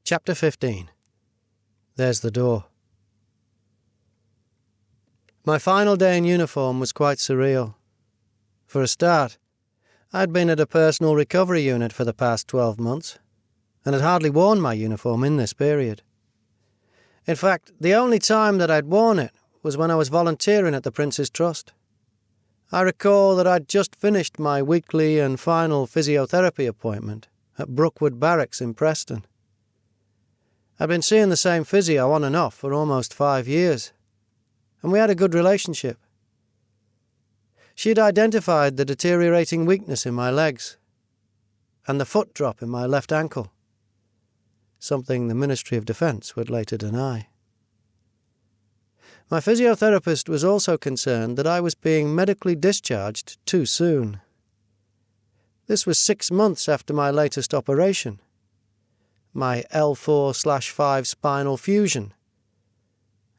Chapter 15. There's the door. My final day in uniform was quite surreal. For a start, I'd been at a personal recovery unit for the past 12 months, and had hardly worn my uniform in this period. In fact, the only time that I'd worn it was when I was volunteering at the Prince's Trust. I recall that I'd just finished my weekly and final physiotherapy appointment at Brookwood Barracks in Preston. I'd been seeing the same physio on and off for almost 5 years, and we had a good relationship. She'd identified the deteriorating weakness in my legs and the foot drop in my left ankle, something the Ministry of Defence would later deny. My physiotherapist was also concerned that I was being medically discharged too soon. This was 6 months after my latest operation, my L4/5 spinal fusion,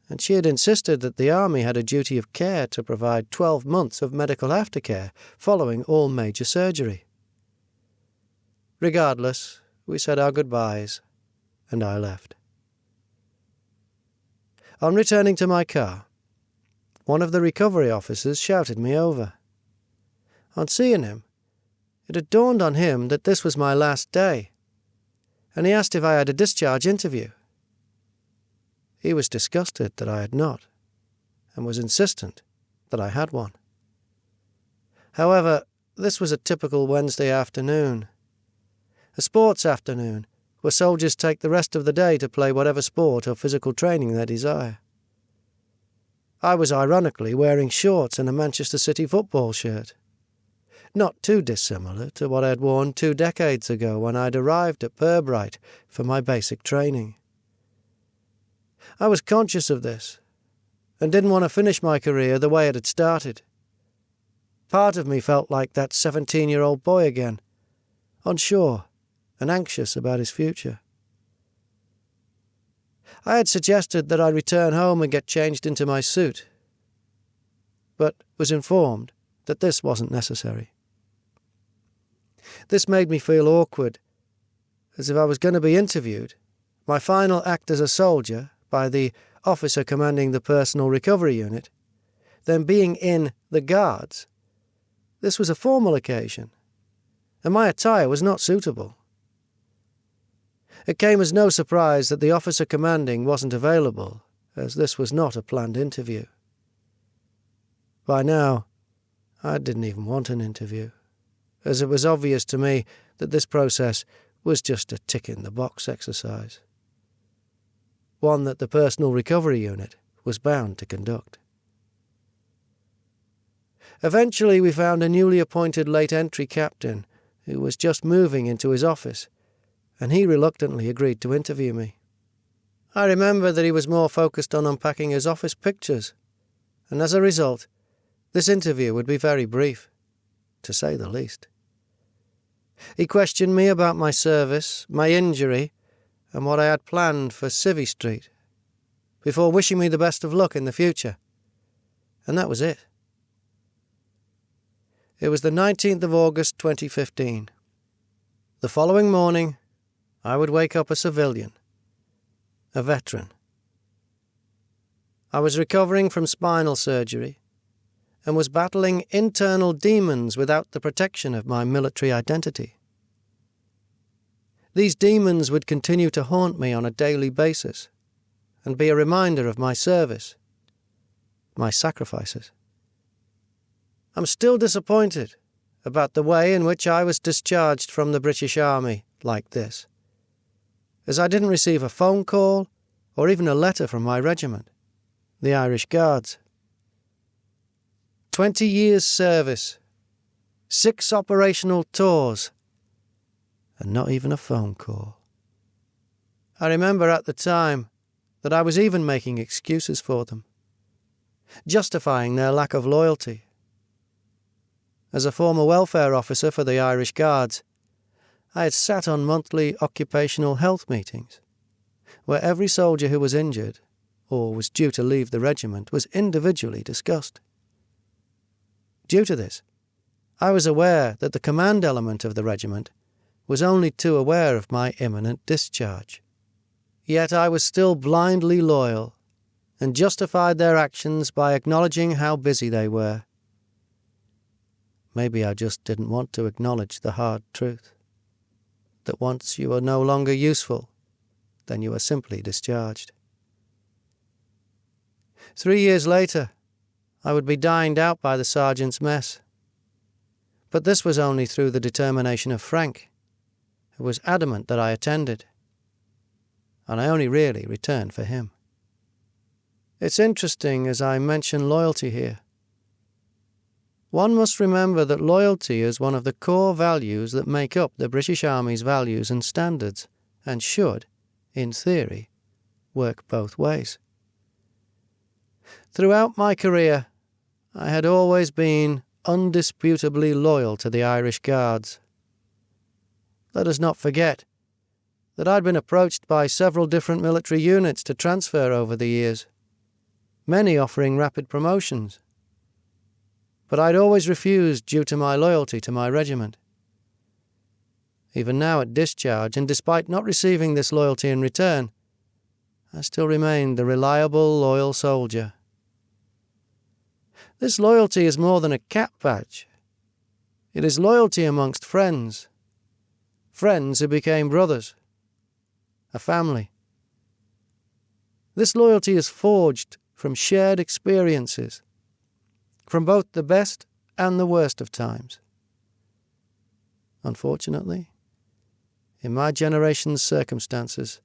and she had insisted that the Army had a duty of care to provide 12 months of medical aftercare following all major surgery. Regardless, we said our goodbyes, and I left. On returning to my car, one of the recovery officers shouted me over. On seeing him, it had dawned on him that this was my last day, and he asked if I had a discharge interview. He was disgusted that I had not, and was insistent that I had one. However, this was a typical Wednesday afternoon, a sports afternoon, where soldiers take the rest of the day to play whatever sport or physical training they desire. I was ironically wearing shorts and a Manchester City football shirt, not too dissimilar to what I had worn 2 decades ago when I'd arrived at Pirbright for my basic training. I was conscious of this, and didn't want to finish my career the way it had started. Part of me felt like that 17-year-old boy again, unsure and anxious about his future. I had suggested that I return home and get changed into my suit, but was informed that this wasn't necessary. This made me feel awkward, as if I was going to be interviewed, my final act as a soldier, by the officer commanding the personal recovery unit, then being in the Guards. This was a formal occasion, and my attire was not suitable. It came as no surprise that the officer commanding wasn't available, as this was not a planned interview. By now, I didn't even want an interview, as it was obvious to me that this process was just a tick-in-the-box exercise, one that the personal recovery unit was bound to conduct. Eventually we found a newly appointed late-entry captain who was just moving into his office, and he reluctantly agreed to interview me. I remember that he was more focused on unpacking his office pictures, and as a result, this interview would be very brief, to say the least. He questioned me about my service, my injury, and what I had planned for Civvy Street, before wishing me the best of luck in the future. And that was it. It was the 19th of August 2015. The following morning, I would wake up a civilian, a veteran. I was recovering from spinal surgery and was battling internal demons without the protection of my military identity. These demons would continue to haunt me on a daily basis and be a reminder of my service, my sacrifices. I'm still disappointed about the way in which I was discharged from the British Army like this, as I didn't receive a phone call or even a letter from my regiment, the Irish Guards. 20 years' service, 6 operational tours, and not even a phone call. I remember at the time that I was even making excuses for them, justifying their lack of loyalty. As a former welfare officer for the Irish Guards, I had sat on monthly occupational health meetings, where every soldier who was injured or was due to leave the regiment was individually discussed. Due to this, I was aware that the command element of the regiment was only too aware of my imminent discharge. Yet I was still blindly loyal, and justified their actions by acknowledging how busy they were. Maybe I just didn't want to acknowledge the hard truth, that once you are no longer useful, then you are simply discharged. 3 years later, I would be dined out by the sergeant's mess. But this was only through the determination of Frank, who was adamant that I attended, and I only really returned for him. It's interesting as I mention loyalty here. One must remember that loyalty is one of the core values that make up the British Army's values and standards, and should, in theory, work both ways. Throughout my career, I had always been undisputably loyal to the Irish Guards. Let us not forget that I'd been approached by several different military units to transfer over the years, many offering rapid promotions. But I'd always refused due to my loyalty to my regiment. Even now at discharge, and despite not receiving this loyalty in return, I still remained the reliable, loyal soldier. This loyalty is more than a cap badge. It is loyalty amongst friends. Friends who became brothers. A family. This loyalty is forged from shared experiences, from both the best and the worst of times. Unfortunately, in my generation's circumstances,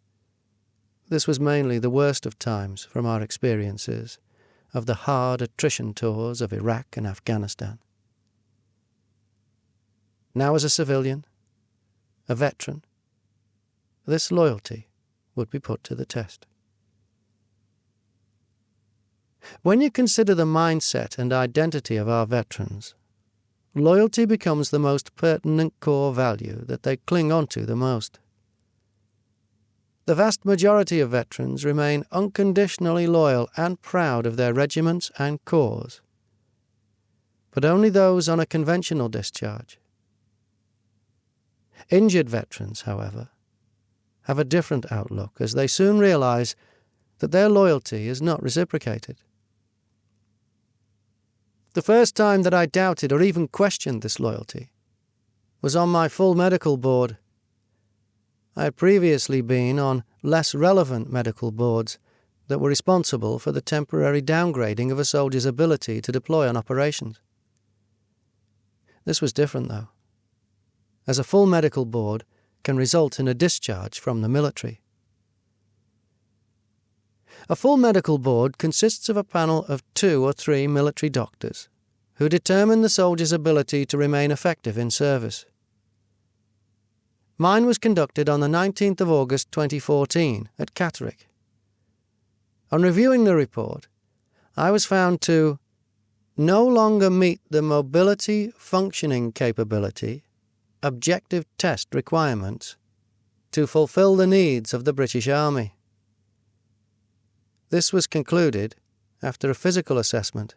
this was mainly the worst of times from our experiences of the hard attrition tours of Iraq and Afghanistan. Now as a civilian, a veteran, this loyalty would be put to the test. When you consider the mindset and identity of our veterans, loyalty becomes the most pertinent core value that they cling onto the most. The vast majority of veterans remain unconditionally loyal and proud of their regiments and corps, but only those on a conventional discharge. Injured veterans, however, have a different outlook as they soon realize that their loyalty is not reciprocated. The first time that I doubted or even questioned this loyalty was on my full medical board. I had previously been on less relevant medical boards that were responsible for the temporary downgrading of a soldier's ability to deploy on operations. This was different, though, as a full medical board can result in a discharge from the military. A full medical board consists of a panel of 2 or 3 military doctors who determine the soldier's ability to remain effective in service. Mine was conducted on the 19th of August 2014 at Catterick. On reviewing the report, I was found to no longer meet the mobility functioning capability objective test requirements to fulfill the needs of the British Army. This was concluded after a physical assessment,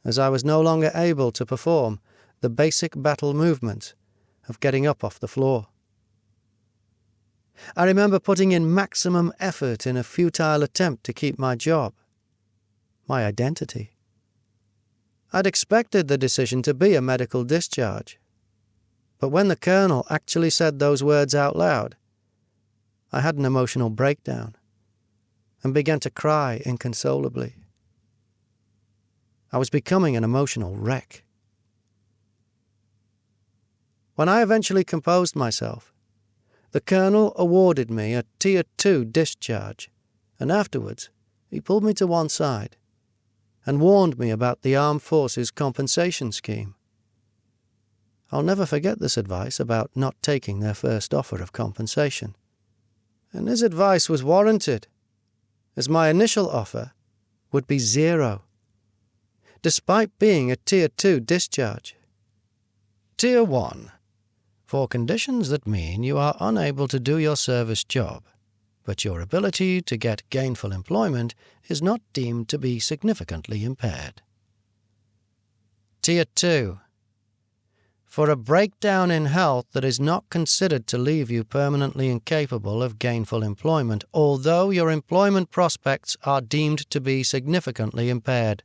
as I was no longer able to perform the basic battle movement of getting up off the floor. I remember putting in maximum effort in a futile attempt to keep my job, my identity. I'd expected the decision to be a medical discharge, but when the colonel actually said those words out loud, I had an emotional breakdown and began to cry inconsolably. I was becoming an emotional wreck. When I eventually composed myself, the colonel awarded me a Tier 2 discharge, and afterwards he pulled me to one side and warned me about the Armed Forces compensation scheme. I'll never forget this advice about not taking their first offer of compensation. And his advice was warranted, as my initial offer would be 0, despite being a Tier 2 discharge. Tier 1. For conditions that mean you are unable to do your service job, but your ability to get gainful employment is not deemed to be significantly impaired. Tier 2. for a breakdown in health that is not considered to leave you permanently incapable of gainful employment, although your employment prospects are deemed to be significantly impaired.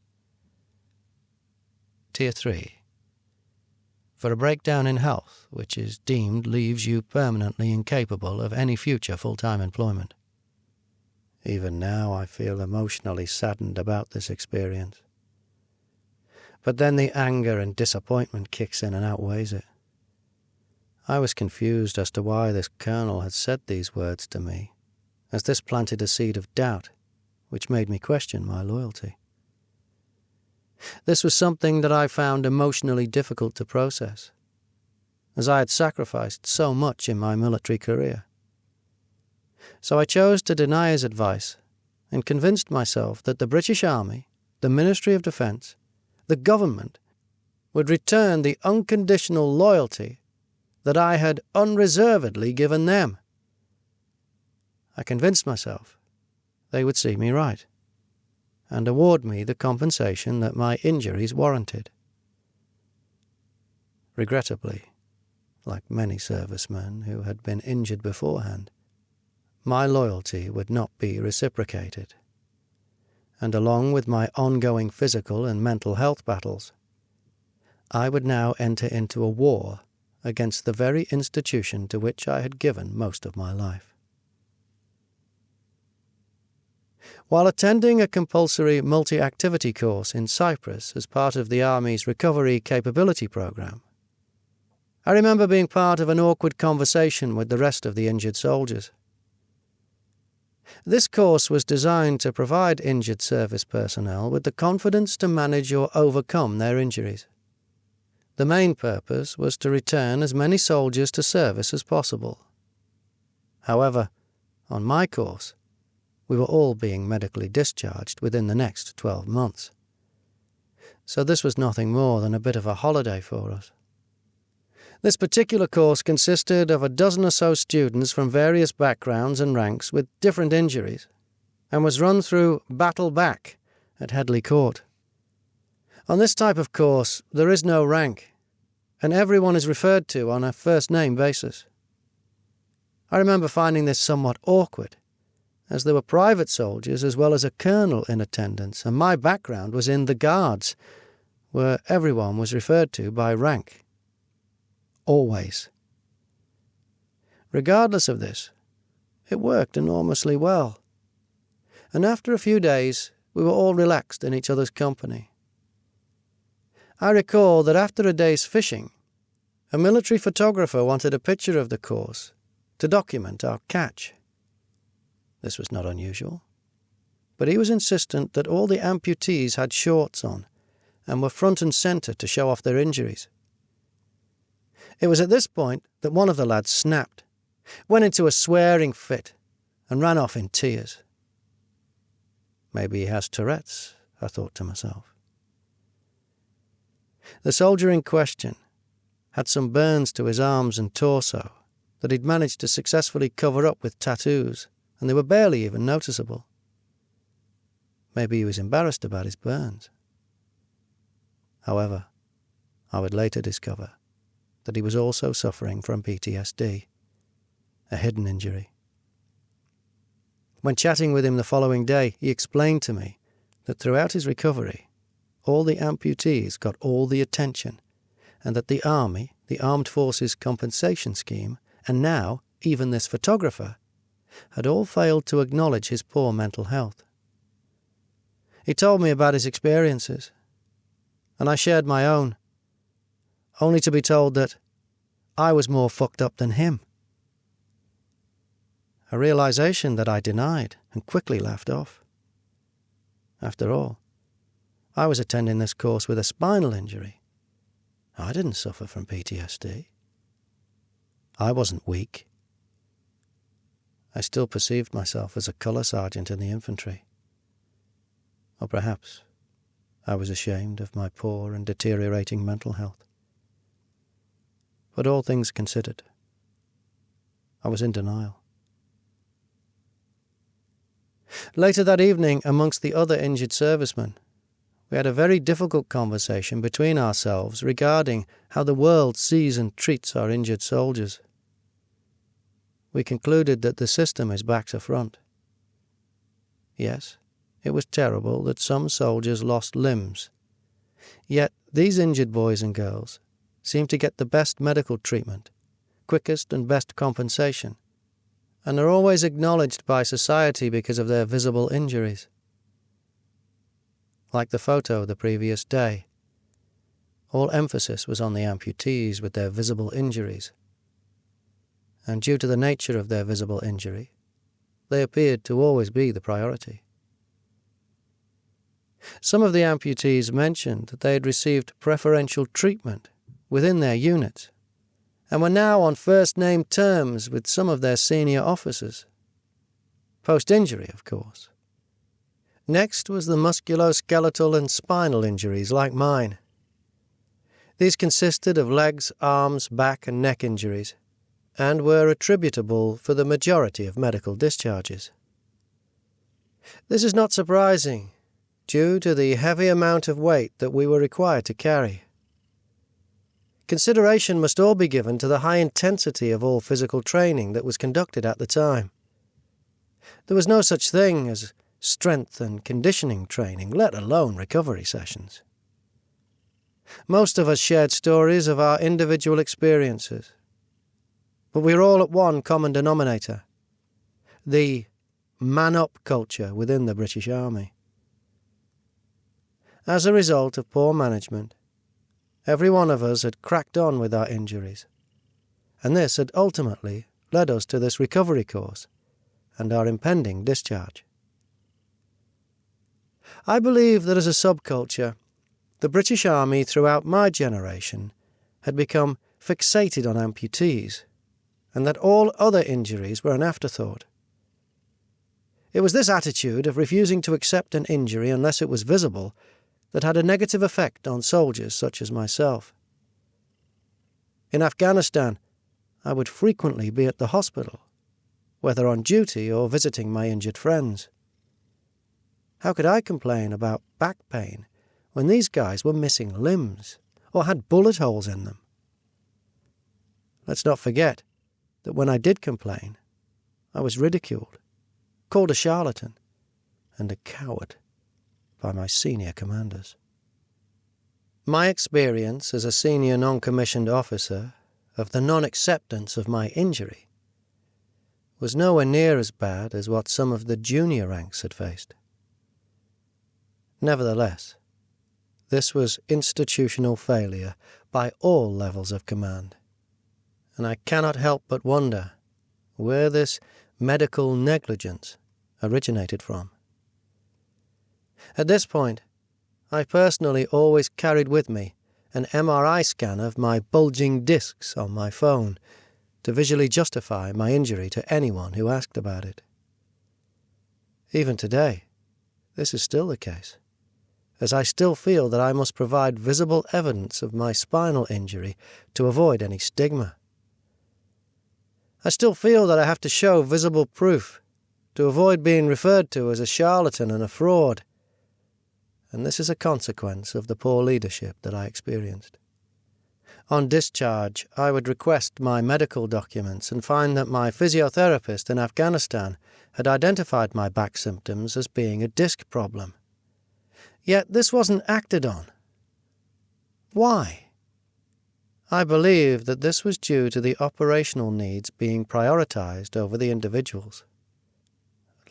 Tier 3. For a breakdown in health which is deemed leaves you permanently incapable of any future full-time employment. Even now I feel emotionally saddened about this experience. But then the anger and disappointment kicks in and outweighs it. I was confused as to why this colonel had said these words to me, as this planted a seed of doubt, which made me question my loyalty. This was something that I found emotionally difficult to process, as I had sacrificed so much in my military career. So I chose to deny his advice and convinced myself that the British Army, the Ministry of Defence, the government would return the unconditional loyalty that I had unreservedly given them. I convinced myself they would see me right and award me the compensation that my injuries warranted. Regrettably, like many servicemen who had been injured beforehand, my loyalty would not be reciprocated, and along with my ongoing physical and mental health battles, I would now enter into a war against the very institution to which I had given most of my life. While attending a compulsory multi-activity course in Cyprus as part of the Army's Recovery Capability Program, I remember being part of an awkward conversation with the rest of the injured soldiers. This course was designed to provide injured service personnel with the confidence to manage or overcome their injuries. The main purpose was to return as many soldiers to service as possible. However, on my course, we were all being medically discharged within the next 12 months. So this was nothing more than a bit of a holiday for us. This particular course consisted of a dozen or so students from various backgrounds and ranks with different injuries, and was run through Battle Back at Headley Court. On this type of course, there is no rank, and everyone is referred to on a first-name basis. I remember finding this somewhat awkward, as there were private soldiers as well as a colonel in attendance, and my background was in the Guards, where everyone was referred to by rank. Always. Regardless of this, it worked enormously well, and after a few days we were all relaxed in each other's company. I recall that after a day's fishing, a military photographer wanted a picture of the course to document our catch. This was not unusual, but he was insistent that all the amputees had shorts on and were front and centre to show off their injuries. It was at this point that one of the lads snapped, went into a swearing fit, and ran off in tears. Maybe he has Tourette's, I thought to myself. The soldier in question had some burns to his arms and torso that he'd managed to successfully cover up with tattoos, and they were barely even noticeable. Maybe he was embarrassed about his burns. However, I would later discover that he was also suffering from PTSD, a hidden injury. When chatting with him the following day, he explained to me that throughout his recovery, all the amputees got all the attention, and that the Army, the Armed Forces Compensation Scheme, and now even this photographer, had all failed to acknowledge his poor mental health. He told me about his experiences, and I shared my own, only to be told that I was more fucked up than him. A realization that I denied and quickly laughed off. After all, I was attending this course with a spinal injury. I didn't suffer from PTSD. I wasn't weak. I still perceived myself as a colour sergeant in the infantry. Or perhaps I was ashamed of my poor and deteriorating mental health. But all things considered, I was in denial. Later that evening, amongst the other injured servicemen, We had a very difficult conversation between ourselves regarding how the world sees and treats our injured soldiers. We concluded that the system is back to front. Yes, it was terrible that some soldiers lost limbs. Yet these injured boys and girls seem to get the best medical treatment, quickest and best compensation, and are always acknowledged by society because of their visible injuries. Like the photo the previous day, all emphasis was on the amputees with their visible injuries, and due to the nature of their visible injury, they appeared to always be the priority. Some of the amputees mentioned that they had received preferential treatment within their unit and were now on first-name terms with some of their senior officers. Post-injury, of course. Next was the musculoskeletal and spinal injuries like mine. These consisted of legs, arms, back and neck injuries, and were attributable for the majority of medical discharges. This is not surprising, due to the heavy amount of weight that we were required to carry. Consideration must all be given to the high intensity of all physical training that was conducted at the time. There was no such thing as strength and conditioning training, let alone recovery sessions. Most of us shared stories of our individual experiences, but we were all at one common denominator: the man-up culture within the British Army. As a result of poor management, every one of us had cracked on with our injuries, and this had ultimately led us to this recovery course and our impending discharge. I believe that as a subculture, the British Army throughout my generation had become fixated on amputees, and that all other injuries were an afterthought. It was this attitude of refusing to accept an injury unless it was visible that had a negative effect on soldiers such as myself. In Afghanistan, I would frequently be at the hospital, whether on duty or visiting my injured friends. How could I complain about back pain when these guys were missing limbs or had bullet holes in them? Let's not forget that when I did complain, I was ridiculed, called a charlatan, and a coward by my senior commanders. My experience as a senior non-commissioned officer of the non-acceptance of my injury was nowhere near as bad as what some of the junior ranks had faced. Nevertheless, this was institutional failure by all levels of command, and I cannot help but wonder where this medical negligence originated from. At this point, I personally always carried with me an MRI scan of my bulging discs on my phone to visually justify my injury to anyone who asked about it. Even today, this is still the case, as I still feel that I must provide visible evidence of my spinal injury to avoid any stigma. I still feel that I have to show visible proof to avoid being referred to as a charlatan and a fraud, and this is a consequence of the poor leadership that I experienced. On discharge, I would request my medical documents and find that my physiotherapist in Afghanistan had identified my back symptoms as being a disc problem. Yet this wasn't acted on. Why? I believe that this was due to the operational needs being prioritized over the individuals.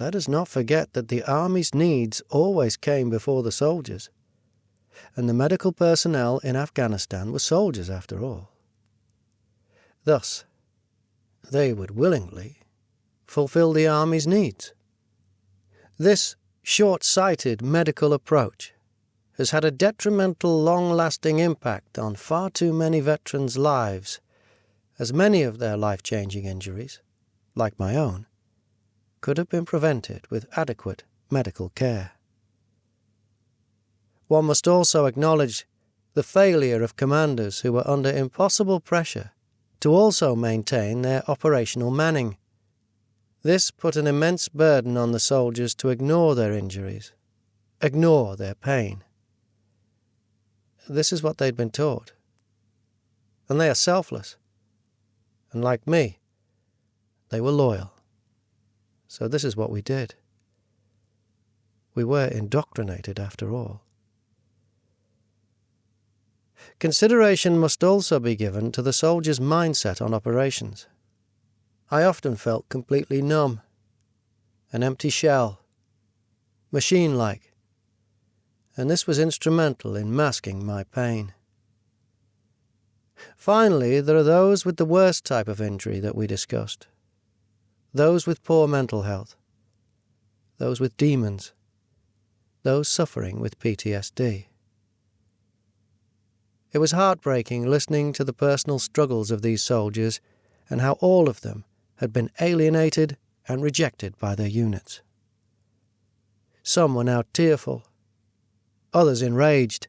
Let us not forget that the Army's needs always came before the soldiers, and the medical personnel in Afghanistan were soldiers after all. Thus, they would willingly fulfill the Army's needs. This short-sighted medical approach has had a detrimental, long-lasting impact on far too many veterans' lives, as many of their life-changing injuries, like my own, could have been prevented with adequate medical care. One must also acknowledge the failure of commanders who were under impossible pressure to also maintain their operational manning. This put an immense burden on the soldiers to ignore their injuries, ignore their pain, this is what they'd been taught. And they are selfless. And like me, they were loyal. So this is what we did. We were indoctrinated after all. Consideration must also be given to the soldier's mindset on operations. I often felt completely numb, an empty shell, machine-like, and this was instrumental in masking my pain. Finally, there are those with the worst type of injury that we discussed, those with poor mental health, those with demons, those suffering with PTSD. It was heartbreaking listening to the personal struggles of these soldiers and how all of them had been alienated and rejected by their units. Some were now tearful, others enraged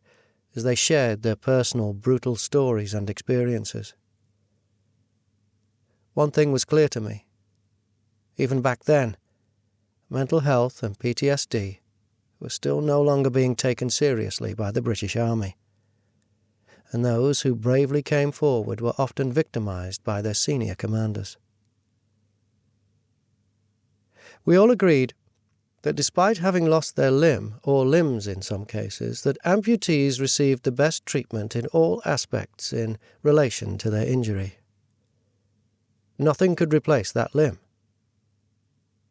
as they shared their personal brutal stories and experiences. One thing was clear to me. Even back then, mental health and PTSD were still no longer being taken seriously by the British Army, and those who bravely came forward were often victimized by their senior commanders. We all agreed that despite having lost their limb, or limbs in some cases, that amputees received the best treatment in all aspects in relation to their injury. Nothing could replace that limb.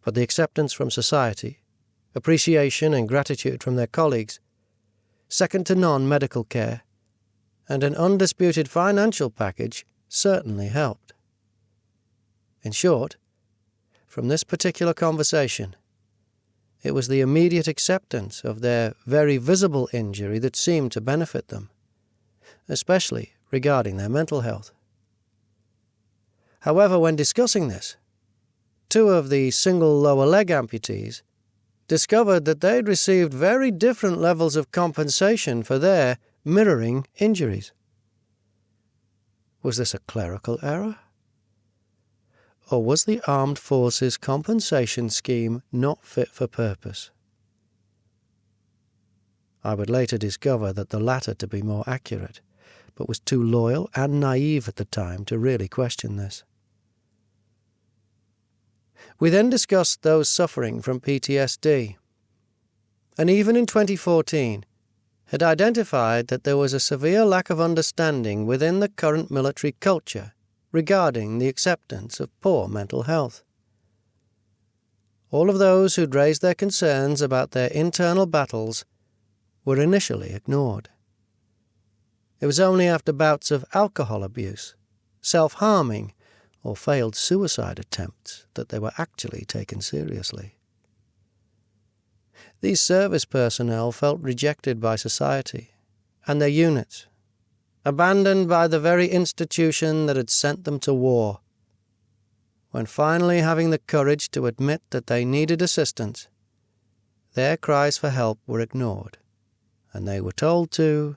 But the acceptance from society, appreciation and gratitude from their colleagues, second-to-none medical care, and an undisputed financial package certainly helped. In short, from this particular conversation, it was the immediate acceptance of their very visible injury that seemed to benefit them, especially regarding their mental health. However, when discussing this, two of the single lower leg amputees discovered that they'd received very different levels of compensation for their mirroring injuries. Was this a clerical error? Or was the armed forces compensation scheme not fit for purpose? I would later discover that the latter to be more accurate, but was too loyal and naive at the time to really question this. We then discussed those suffering from PTSD, and even in 2014 had identified that there was a severe lack of understanding within the current military culture regarding the acceptance of poor mental health. All of those who'd raised their concerns about their internal battles were initially ignored. It was only after bouts of alcohol abuse, self-harming, or failed suicide attempts that they were actually taken seriously. These service personnel felt rejected by society and their units, abandoned by the very institution that had sent them to war. When finally having the courage to admit that they needed assistance, their cries for help were ignored, and they were told to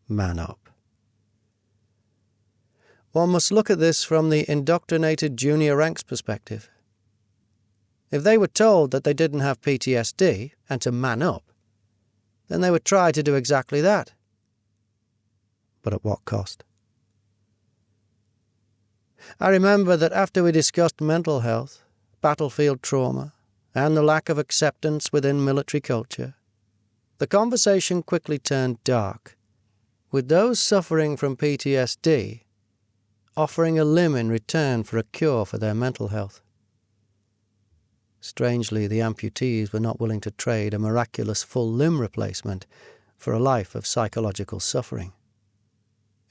man up. One must look at this from the indoctrinated junior ranks perspective. If they were told that they didn't have PTSD and to man up, then they would try to do exactly that. But at what cost? I remember that after we discussed mental health, battlefield trauma, and the lack of acceptance within military culture, the conversation quickly turned dark, with those suffering from PTSD offering a limb in return for a cure for their mental health. Strangely, the amputees were not willing to trade a miraculous full limb replacement for a life of psychological suffering.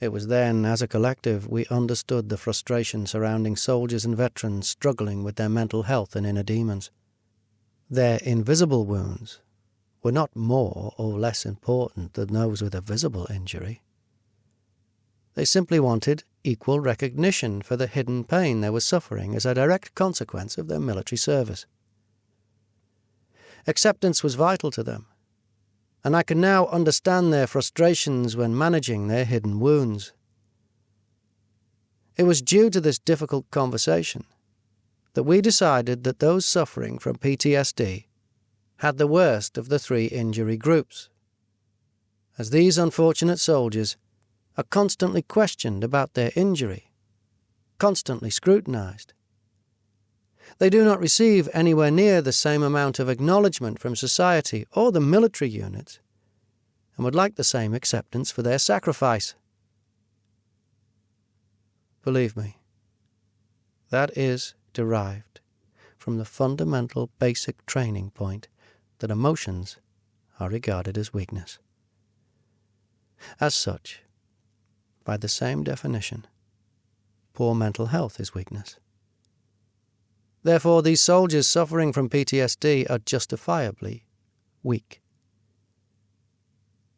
It was then, as a collective, we understood the frustration surrounding soldiers and veterans struggling with their mental health and inner demons. Their invisible wounds were not more or less important than those with a visible injury. They simply wanted equal recognition for the hidden pain they were suffering as a direct consequence of their military service. Acceptance was vital to them, and I can now understand their frustrations when managing their hidden wounds. It was due to this difficult conversation that we decided that those suffering from PTSD had the worst of the three injury groups, as these unfortunate soldiers are constantly questioned about their injury, constantly scrutinized. They do not receive anywhere near the same amount of acknowledgement from society or the military units, and would like the same acceptance for their sacrifice. Believe me, that is derived from the fundamental basic training point that emotions are regarded as weakness. As such, by the same definition, poor mental health is weakness. Therefore, these soldiers suffering from PTSD are justifiably weak.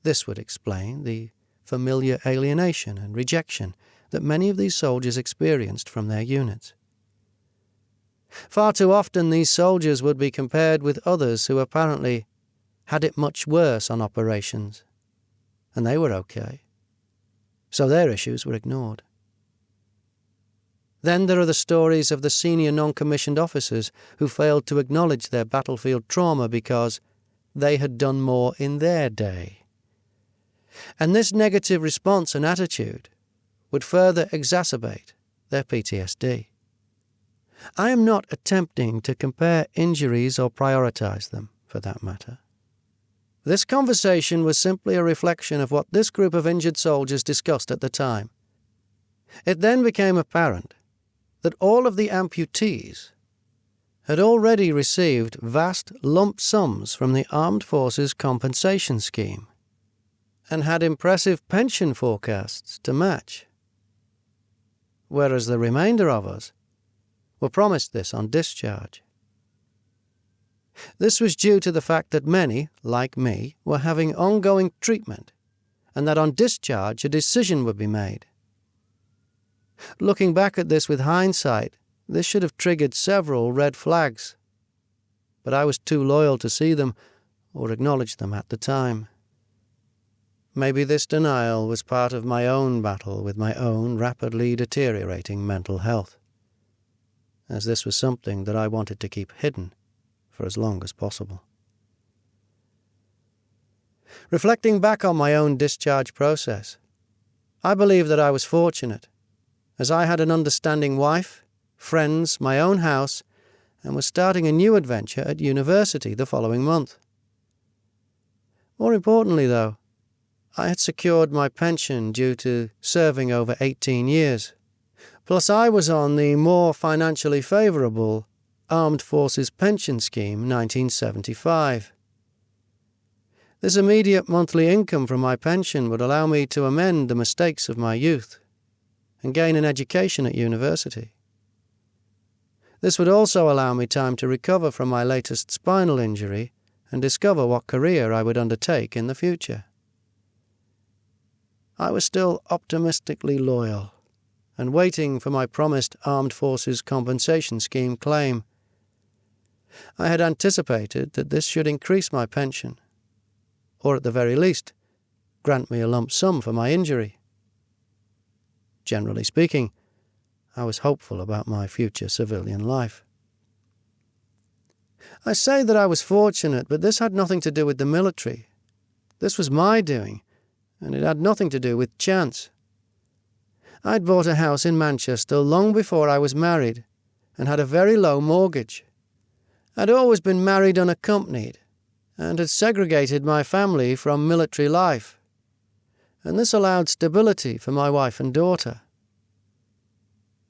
This would explain the familiar alienation and rejection that many of these soldiers experienced from their units. Far too often these soldiers would be compared with others who apparently had it much worse on operations, and they were okay, so their issues were ignored. Then there are the stories of the senior non-commissioned officers who failed to acknowledge their battlefield trauma because they had done more in their day. And this negative response and attitude would further exacerbate their PTSD. I am not attempting to compare injuries or prioritize them, for that matter. This conversation was simply a reflection of what this group of injured soldiers discussed at the time. It then became apparent that all of the amputees had already received vast lump sums from the Armed Forces Compensation Scheme and had impressive pension forecasts to match, whereas the remainder of us were promised this on discharge. This was due to the fact that many, like me, were having ongoing treatment, and that on discharge a decision would be made. Looking back at this with hindsight, this should have triggered several red flags, but I was too loyal to see them or acknowledge them at the time. Maybe this denial was part of my own battle with my own rapidly deteriorating mental health, as this was something that I wanted to keep hidden for as long as possible. Reflecting back on my own discharge process, I believe that I was fortunate, as I had an understanding wife, friends, my own house, and was starting a new adventure at university the following month. More importantly, though, I had secured my pension due to serving over 18 years. Plus I was on the more financially favourable Armed Forces Pension Scheme 1975. This immediate monthly income from my pension would allow me to amend the mistakes of my youth and gain an education at university. This would also allow me time to recover from my latest spinal injury and discover what career I would undertake in the future. I was still optimistically loyal and waiting for my promised Armed Forces Compensation Scheme claim. I had anticipated that this should increase my pension, or at the very least, grant me a lump sum for my injury. Generally speaking, I was hopeful about my future civilian life. I say that I was fortunate, but this had nothing to do with the military. This was my doing, and it had nothing to do with chance. I'd bought a house in Manchester long before I was married, and had a very low mortgage. I'd always been married unaccompanied, and had segregated my family from military life, and this allowed stability for my wife and daughter.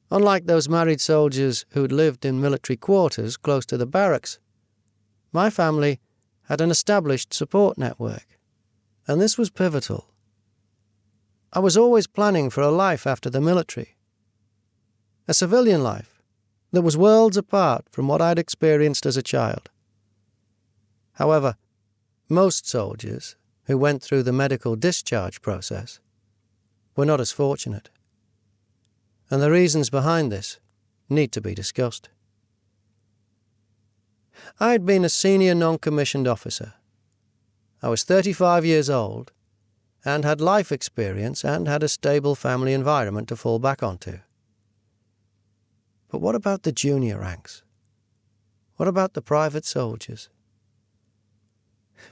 Unlike those married soldiers who'd lived in military quarters close to the barracks, my family had an established support network, and this was pivotal. I was always planning for a life after the military, a civilian life that was worlds apart from what I'd experienced as a child. However, most soldiers who went through the medical discharge process were not as fortunate, and the reasons behind this need to be discussed. I had been a senior non-commissioned officer. I was 35 years old and had life experience and had a stable family environment to fall back onto. But what about the junior ranks? What about the private soldiers?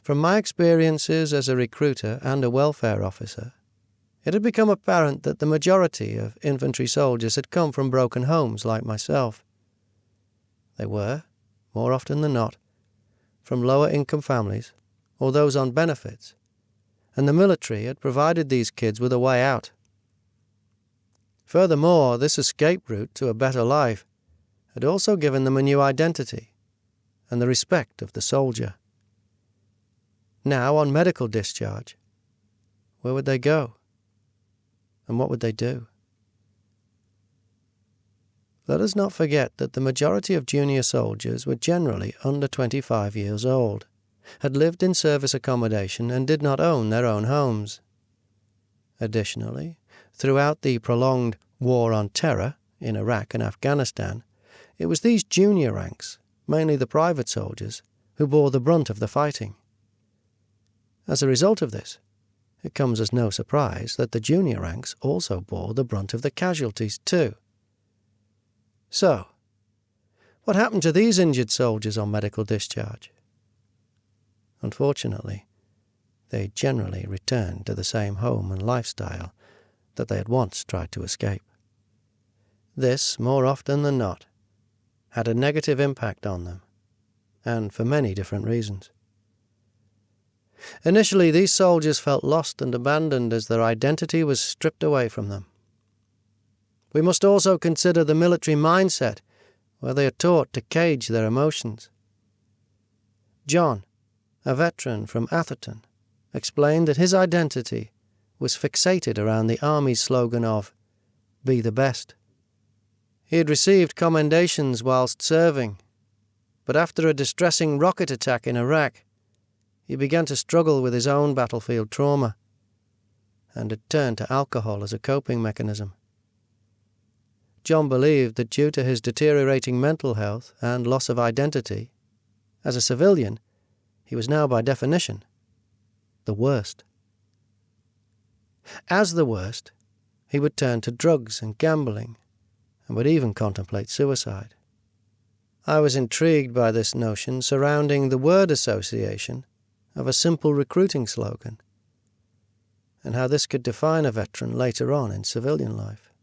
From my experiences as a recruiter and a welfare officer, it had become apparent that the majority of infantry soldiers had come from broken homes like myself. They were, more often than not, from lower-income families or those on benefits, and the military had provided these kids with a way out. Furthermore, this escape route to a better life had also given them a new identity and the respect of the soldier. Now, on medical discharge, where would they go? And what would they do? Let us not forget that the majority of junior soldiers were generally under 25 years old, had lived in service accommodation and did not own their own homes. Additionally, throughout the prolonged war on terror in Iraq and Afghanistan, it was these junior ranks, mainly the private soldiers, who bore the brunt of the fighting. As a result of this, it comes as no surprise that the junior ranks also bore the brunt of the casualties too. So, what happened to these injured soldiers on medical discharge? Unfortunately, they generally returned to the same home and lifestyle that they had once tried to escape. This, more often than not, had a negative impact on them, and for many different reasons. Initially, these soldiers felt lost and abandoned as their identity was stripped away from them. We must also consider the military mindset, where they are taught to cage their emotions. John, a veteran from Atherton, explained that his identity was fixated around the Army's slogan of, "Be the best." He had received commendations whilst serving, but after a distressing rocket attack in Iraq, he began to struggle with his own battlefield trauma, and had turned to alcohol as a coping mechanism. John believed that due to his deteriorating mental health and loss of identity, as a civilian, he was now by definition the worst. As the worst, he would turn to drugs and gambling, and would even contemplate suicide. I was intrigued by this notion surrounding the word association of a simple recruiting slogan, and how this could define a veteran later on in civilian life.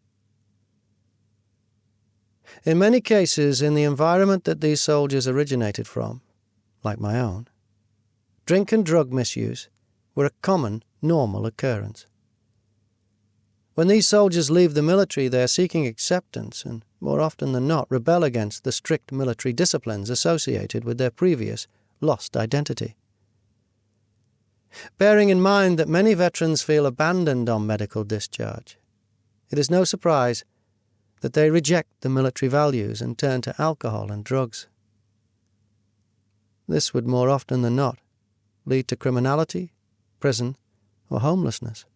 In many cases, in the environment that these soldiers originated from, like my own, drink and drug misuse were a common, normal occurrence. When these soldiers leave the military, they are seeking acceptance and, more often than not, rebel against the strict military disciplines associated with their previous lost identity. Bearing in mind that many veterans feel abandoned on medical discharge, it is no surprise that they reject the military values and turn to alcohol and drugs. This would more often than not lead to criminality, prison, or homelessness.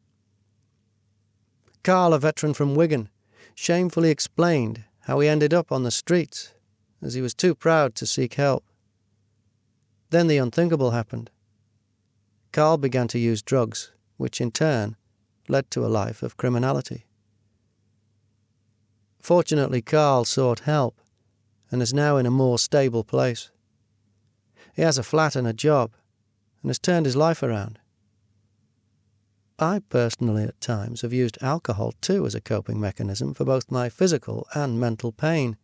Carl, a veteran from Wigan, shamefully explained how he ended up on the streets as he was too proud to seek help. Then the unthinkable happened. Carl began to use drugs, which in turn led to a life of criminality. Fortunately, Carl sought help and is now in a more stable place. He has a flat and a job and has turned his life around. I personally at times have used alcohol too as a coping mechanism for both my physical and mental pain.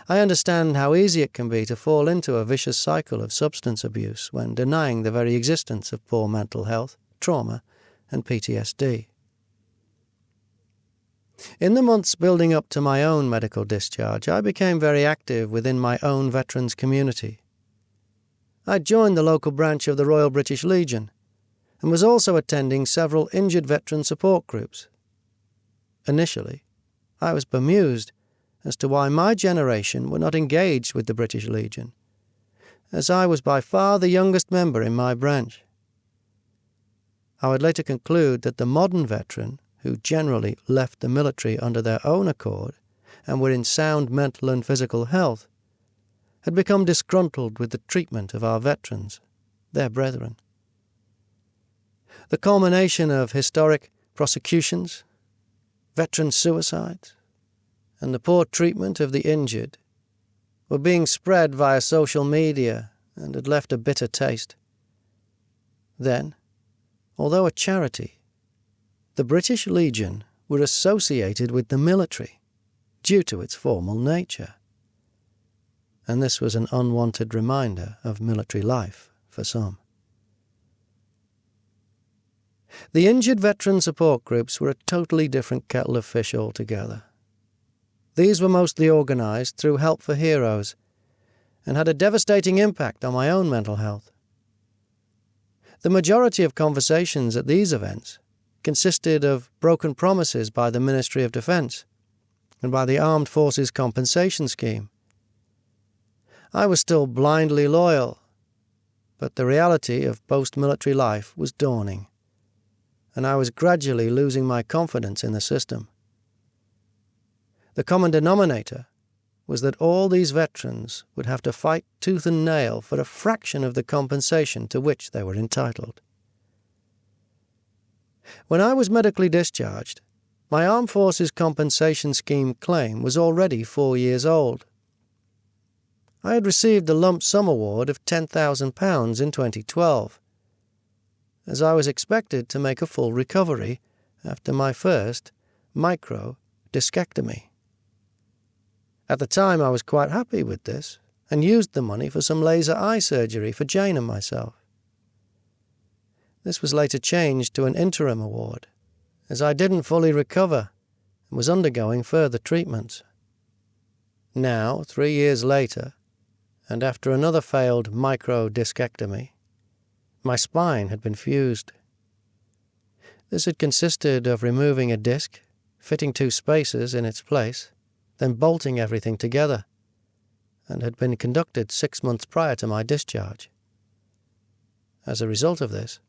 I understand how easy it can be to fall into a vicious cycle of substance abuse when denying the very existence of poor mental health, trauma, and PTSD. In the months building up to my own medical discharge, I became very active within my own veterans community. I joined the local branch of the Royal British Legion and was also attending several injured veteran support groups. Initially, I was bemused as to why my generation were not engaged with the British Legion, as I was by far the youngest member in my branch. I would later conclude that the modern veteran, who generally left the military under their own accord and were in sound mental and physical health, had become disgruntled with the treatment of our veterans, their brethren. The culmination of historic prosecutions, veteran suicides, and the poor treatment of the injured were being spread via social media and had left a bitter taste. Then, although a charity, the British Legion were associated with the military due to its formal nature. And this was an unwanted reminder of military life for some. The injured veteran support groups were a totally different kettle of fish altogether. These were mostly organised through Help for Heroes and had a devastating impact on my own mental health. The majority of conversations at these events consisted of broken promises by the Ministry of Defence and by the Armed Forces Compensation Scheme. I was still blindly loyal, but the reality of post-military life was dawning, and I was gradually losing my confidence in the system. The common denominator was that all these veterans would have to fight tooth and nail for a fraction of the compensation to which they were entitled. When I was medically discharged, my Armed Forces Compensation Scheme claim was already 4 years old. I had received the lump sum award of £10,000 in 2012, as I was expected to make a full recovery after my first micro-discectomy. At the time I was quite happy with this and used the money for some laser eye surgery for Jane and myself. This was later changed to an interim award, as I didn't fully recover and was undergoing further treatments. Now, 3 years later, and after another failed micro-discectomy, my spine had been fused. This had consisted of removing a disc, fitting 2 spacers in its place, then bolting everything together, and had been conducted 6 months prior to my discharge. As a result of this,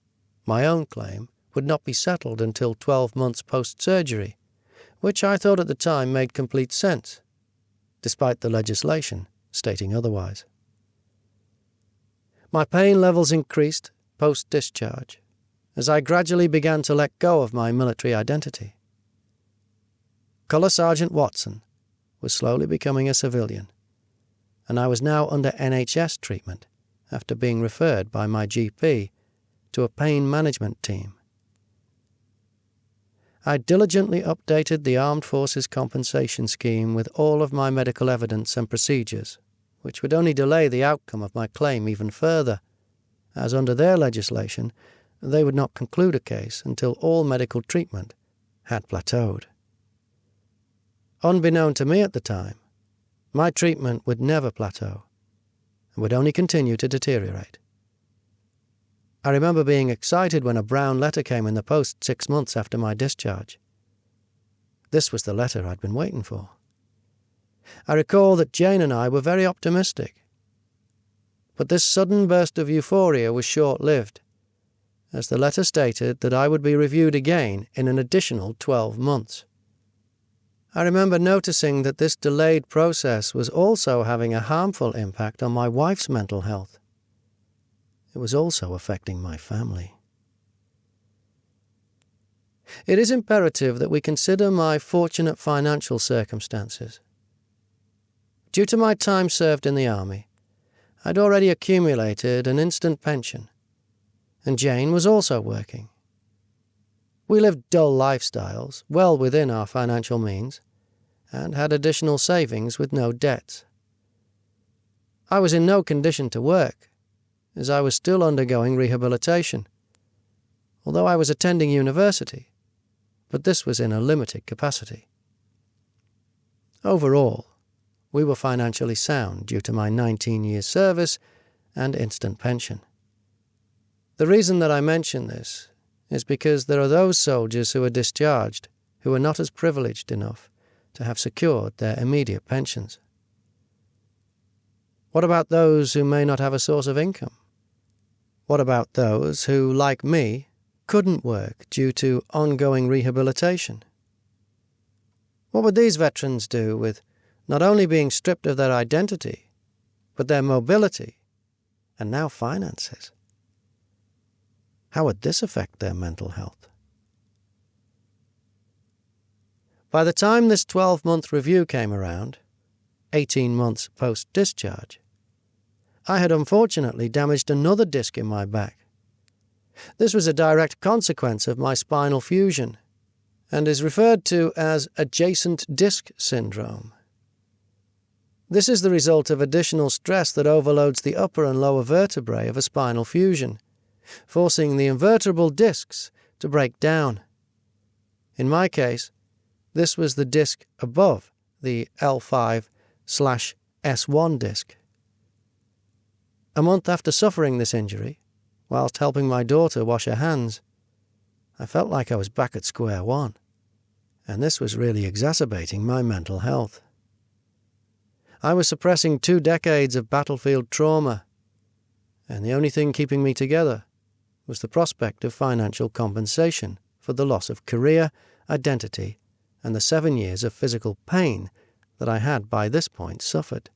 my own claim would not be settled until 12 months post-surgery, which I thought at the time made complete sense, despite the legislation stating otherwise. My pain levels increased post-discharge as I gradually began to let go of my military identity. Colour Sergeant Watson was slowly becoming a civilian, and I was now under NHS treatment after being referred by my GP to a pain management team. I diligently updated the Armed Forces Compensation Scheme with all of my medical evidence and procedures, which would only delay the outcome of my claim even further, as under their legislation, they would not conclude a case until all medical treatment had plateaued. Unbeknown to me at the time, my treatment would never plateau and would only continue to deteriorate. I remember being excited when a brown letter came in the post 6 months after my discharge. This was the letter I'd been waiting for. I recall that Jane and I were very optimistic. But this sudden burst of euphoria was short-lived, as the letter stated that I would be reviewed again in an additional 12 months. I remember noticing that this delayed process was also having a harmful impact on my wife's mental health. It was also affecting my family. It is imperative that we consider my fortunate financial circumstances. Due to my time served in the army, I'd already accumulated an instant pension, and Jane was also working. We lived dull lifestyles, well within our financial means, and had additional savings with no debts. I was in no condition to work, as I was still undergoing rehabilitation, although I was attending university, but this was in a limited capacity. Overall, we were financially sound due to my 19 years service and instant pension. The reason that I mention this is because there are those soldiers who are discharged who are not as privileged enough to have secured their immediate pensions. What about those who may not have a source of income? What about those who, like me, couldn't work due to ongoing rehabilitation? What would these veterans do with not only being stripped of their identity, but their mobility, and now finances? How would this affect their mental health? By the time this 12-month review came around, 18 months post-discharge, I had unfortunately damaged another disc in my back, This was a direct consequence of my spinal fusion, and is referred to as adjacent disc syndrome. This is the result of additional stress that overloads the upper and lower vertebrae of a spinal fusion, forcing the invertebral discs to break down. In my case, this was the disc above the L5/S1 disc. A month after suffering this injury, whilst helping my daughter wash her hands, I felt like I was back at square one, and this was really exacerbating my mental health. I was suppressing 2 decades of battlefield trauma, and the only thing keeping me together was the prospect of financial compensation for the loss of career, identity, and the 7 years of physical pain that I had by this point suffered.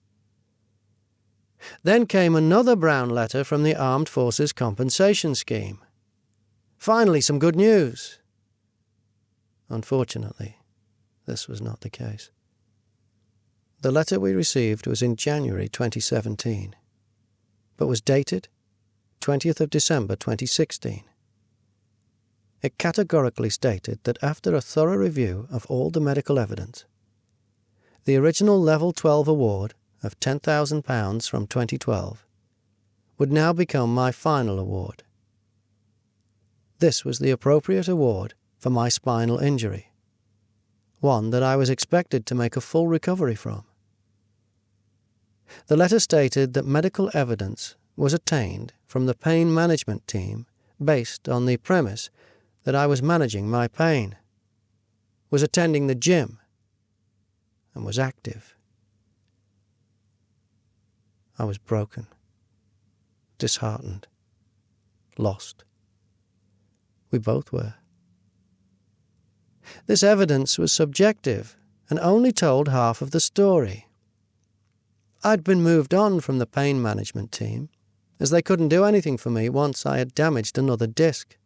Then came another brown letter from the Armed Forces Compensation Scheme. Finally, some good news. Unfortunately, this was not the case. The letter we received was in January 2017, but was dated 20th of December 2016. It categorically stated that after a thorough review of all the medical evidence, the original Level 12 award of £10,000 from 2012 would now become my final award. This was the appropriate award for my spinal injury, one that I was expected to make a full recovery from. The letter stated that medical evidence was attained from the pain management team based on the premise that I was managing my pain, was attending the gym, and was active. I was broken, disheartened, lost. We both were. This evidence was subjective and only told half of the story. I'd been moved on from the pain management team, as they couldn't do anything for me once I had damaged another disc.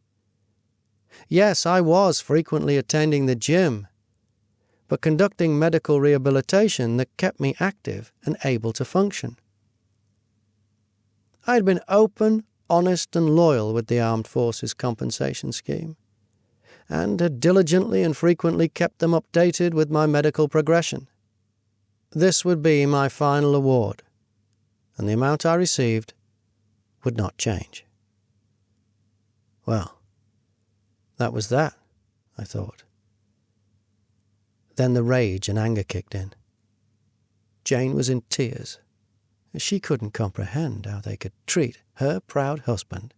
Yes, I was frequently attending the gym, but conducting medical rehabilitation that kept me active and able to function. I had been open, honest, and loyal with the Armed Forces Compensation Scheme, and had diligently and frequently kept them updated with my medical progression. This would be my final award, and the amount I received would not change. Well, that was that, I thought. Then the rage and anger kicked in. Jane was in tears. She couldn't comprehend how they could treat her proud husband,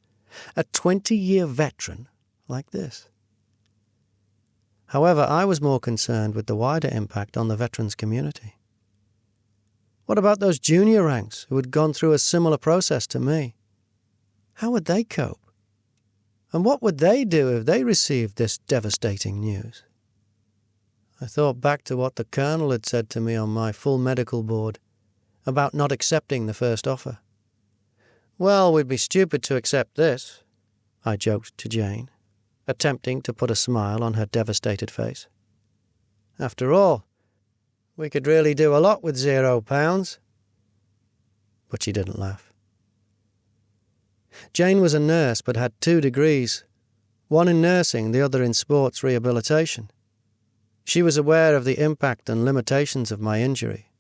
a 20-year veteran, like this. However, I was more concerned with the wider impact on the veterans community. What about those junior ranks who had gone through a similar process to me? How would they cope? And what would they do if they received this devastating news? I thought back to what the colonel had said to me on my full medical board about not accepting the first offer. Well, we'd be stupid to accept this, I joked to Jane, attempting to put a smile on her devastated face. After all, we could really do a lot with £0. But she didn't laugh. Jane was a nurse but had 2 degrees, one in nursing, the other in sports rehabilitation. She was aware of the impact and limitations of my injury,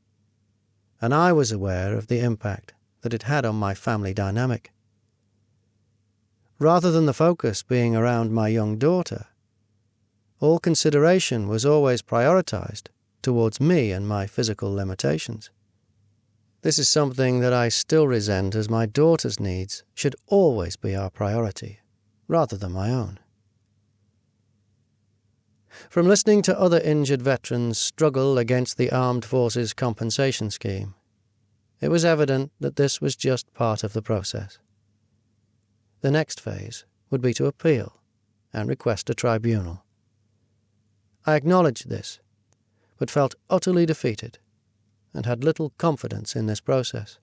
and I was aware of the impact that it had on my family dynamic. Rather than the focus being around my young daughter, all consideration was always prioritized towards me and my physical limitations. This is something that I still resent, as my daughter's needs should always be our priority, rather than my own. From listening to other injured veterans struggle against the Armed Forces Compensation Scheme, it was evident that this was just part of the process. The next phase would be to appeal and request a tribunal. I acknowledged this, but felt utterly defeated and had little confidence in this process.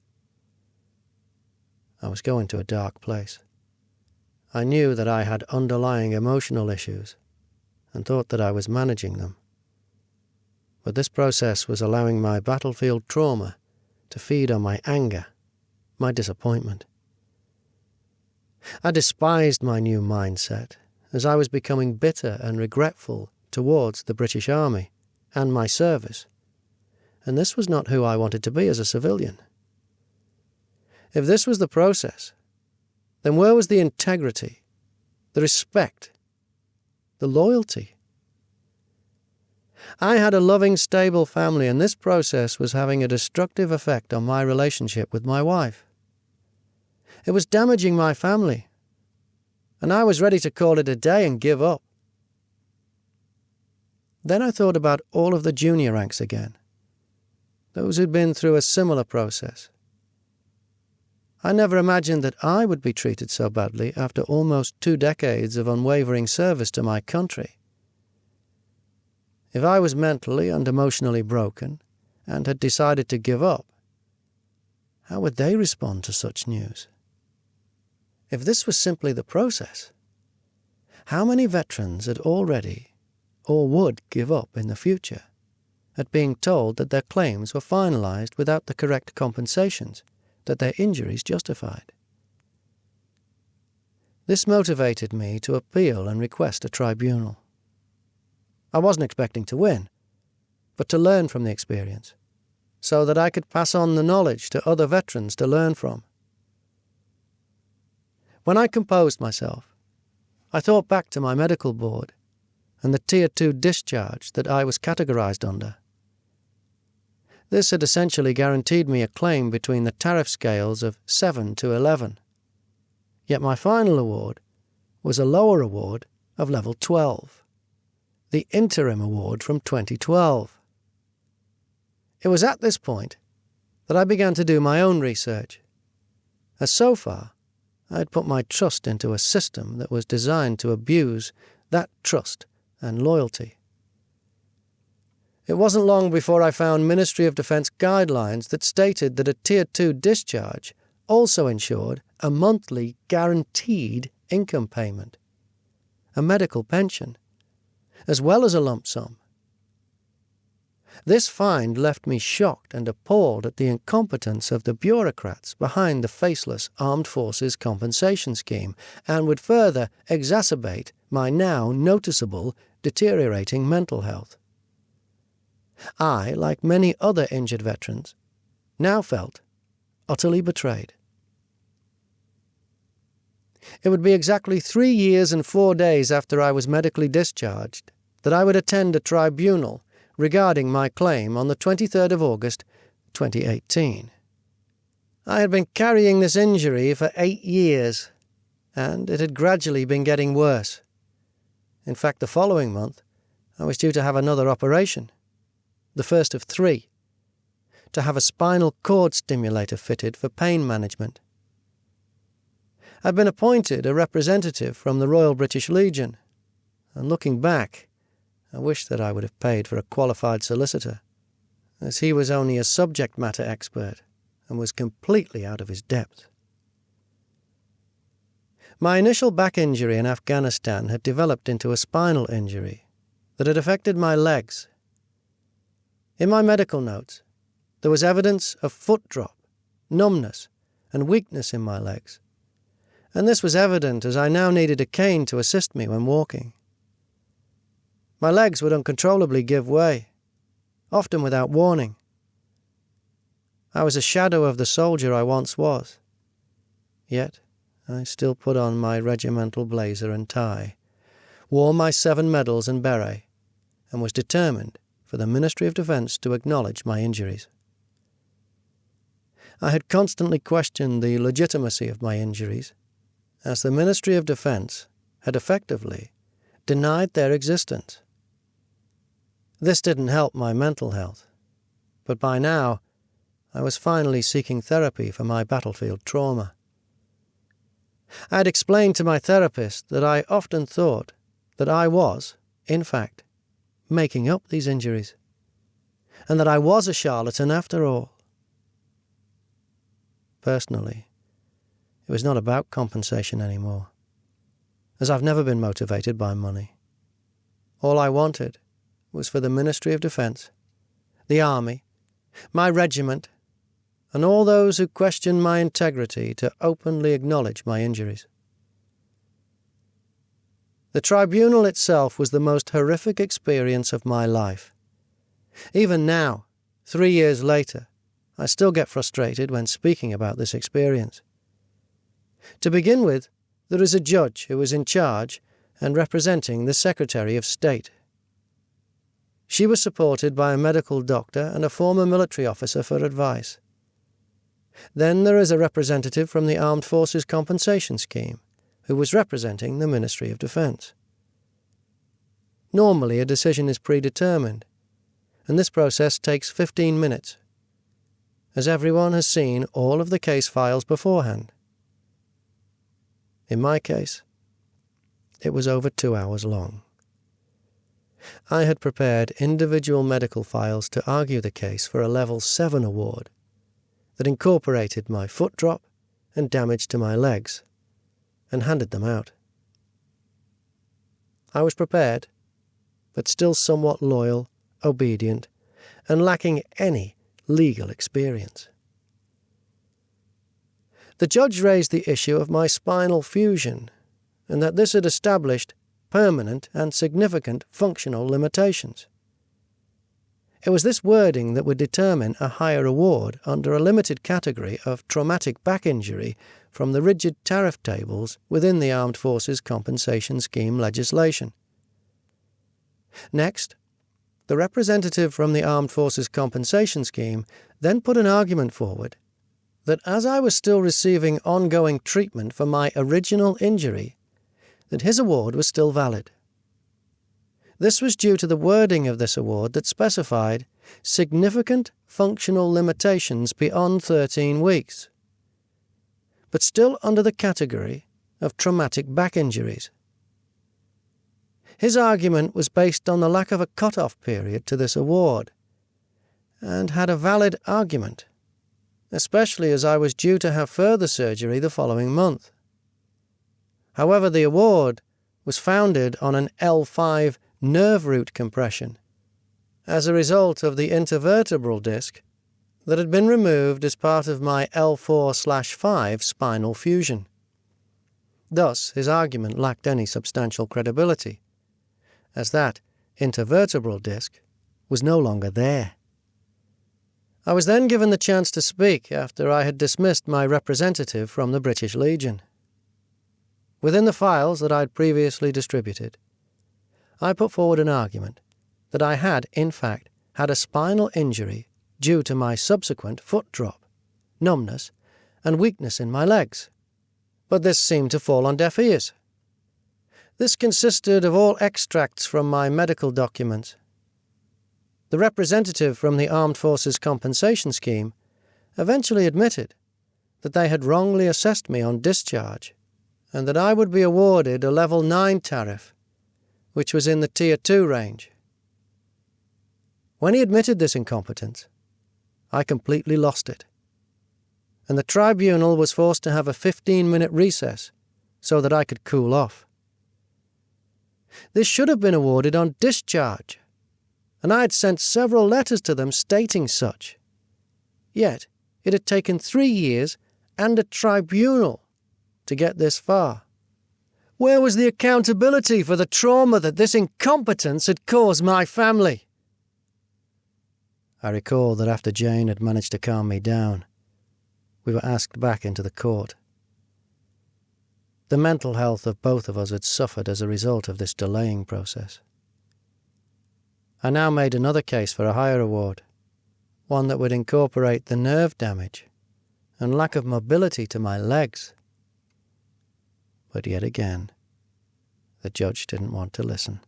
I was going to a dark place. I knew that I had underlying emotional issues and thought that I was managing them. But this process was allowing my battlefield trauma to feed on my anger, my disappointment. I despised my new mindset, as I was becoming bitter and regretful towards the British Army and my service, and this was not who I wanted to be as a civilian. If this was the process, then where was the integrity, the respect, the loyalty? I had a loving, stable family, and this process was having a destructive effect on my relationship with my wife. It was damaging my family, and I was ready to call it a day and give up. Then I thought about all of the junior ranks again, those who'd been through a similar process. I never imagined that I would be treated so badly after almost 2 decades of unwavering service to my country. If I was mentally and emotionally broken and had decided to give up, how would they respond to such news? If this was simply the process, how many veterans had already or would give up in the future at being told that their claims were finalized without the correct compensations that their injuries justified? This motivated me to appeal and request a tribunal. I wasn't expecting to win, but to learn from the experience, so that I could pass on the knowledge to other veterans to learn from. When I composed myself, I thought back to my medical board and the Tier 2 discharge that I was categorized under. This had essentially guaranteed me a claim between the tariff scales of 7 to 11. Yet my final award was a lower award of level 12, the interim award from 2012. It was at this point that I began to do my own research, as so far I had put my trust into a system that was designed to abuse that trust and loyalty. It wasn't long before I found Ministry of Defence guidelines that stated that a Tier 2 discharge also ensured a monthly guaranteed income payment, a medical pension, as well as a lump sum. This find left me shocked and appalled at the incompetence of the bureaucrats behind the faceless Armed Forces compensation scheme, and would further exacerbate my now noticeable deteriorating mental health. I, like many other injured veterans, now felt utterly betrayed. It would be exactly 3 years and 4 days after I was medically discharged that I would attend a tribunal regarding my claim on the 23rd of August, 2018. I had been carrying this injury for 8 years, and it had gradually been getting worse. In fact, the following month, I was due to have another operation, the first of 3, to have a spinal cord stimulator fitted for pain management. I'd been appointed a representative from the Royal British Legion, and looking back, I wish that I would have paid for a qualified solicitor, as he was only a subject matter expert and was completely out of his depth. My initial back injury in Afghanistan had developed into a spinal injury that had affected my legs. In my medical notes, there was evidence of foot drop, numbness, and weakness in my legs, and this was evident as I now needed a cane to assist me when walking. My legs would uncontrollably give way, often without warning. I was a shadow of the soldier I once was. Yet I still put on my regimental blazer and tie, wore my 7 medals and beret, and was determined for the Ministry of Defence to acknowledge my injuries. I had constantly questioned the legitimacy of my injuries, as the Ministry of Defence had effectively denied their existence. This didn't help my mental health, but by now I was finally seeking therapy for my battlefield trauma. I had explained to my therapist that I often thought that I was, in fact, making up these injuries, and that I was a charlatan after all. Personally, it was not about compensation anymore, as I've never been motivated by money. All I wanted was for the Ministry of Defence, the Army, my regiment, and all those who questioned my integrity to openly acknowledge my injuries. The tribunal itself was the most horrific experience of my life. Even now, 3 years later, I still get frustrated when speaking about this experience. To begin with, there is a judge who is in charge and representing the Secretary of State. She was supported by a medical doctor and a former military officer for advice. Then there is a representative from the Armed Forces Compensation Scheme, who was representing the Ministry of Defence. Normally, a decision is predetermined, and this process takes 15 minutes, as everyone has seen all of the case files beforehand. In my case, it was over 2 hours long. I had prepared individual medical files to argue the case for a Level 7 award that incorporated my foot drop and damage to my legs, and handed them out. I was prepared, but still somewhat loyal, obedient, and lacking any legal experience. The judge raised the issue of my spinal fusion, and that this had established permanent and significant functional limitations. It was this wording that would determine a higher award under a limited category of traumatic back injury from the rigid tariff tables within the Armed Forces Compensation Scheme legislation. Next, the representative from the Armed Forces Compensation Scheme then put an argument forward that as I was still receiving ongoing treatment for my original injury, that his award was still valid. This was due to the wording of this award that specified significant functional limitations beyond 13 weeks, but still under the category of traumatic back injuries. His argument was based on the lack of a cut-off period to this award, and had a valid argument, especially as I was due to have further surgery the following month. However, the award was founded on an L5 nerve root compression as a result of the intervertebral disc that had been removed as part of my L4/5 spinal fusion. Thus, his argument lacked any substantial credibility, as that intervertebral disc was no longer there. I was then given the chance to speak after I had dismissed my representative from the British Legion. Within the files that I had previously distributed, I put forward an argument that I had, in fact, had a spinal injury due to my subsequent foot drop, numbness, and weakness in my legs. But this seemed to fall on deaf ears. This consisted of all extracts from my medical documents. The representative from the Armed Forces Compensation Scheme eventually admitted that they had wrongly assessed me on discharge, and that I would be awarded a Level 9 tariff, which was in the Tier 2 range. When he admitted this incompetence, I completely lost it, and the tribunal was forced to have a 15-minute recess so that I could cool off. This should have been awarded on discharge, and I had sent several letters to them stating such. Yet it had taken 3 years and a tribunal to get this far. Where was the accountability for the trauma that this incompetence had caused my family? I recall that after Jane had managed to calm me down, we were asked back into the court. The mental health of both of us had suffered as a result of this delaying process. I now made another case for a higher award, one that would incorporate the nerve damage and lack of mobility to my legs. But yet again, the judge didn't want to listen.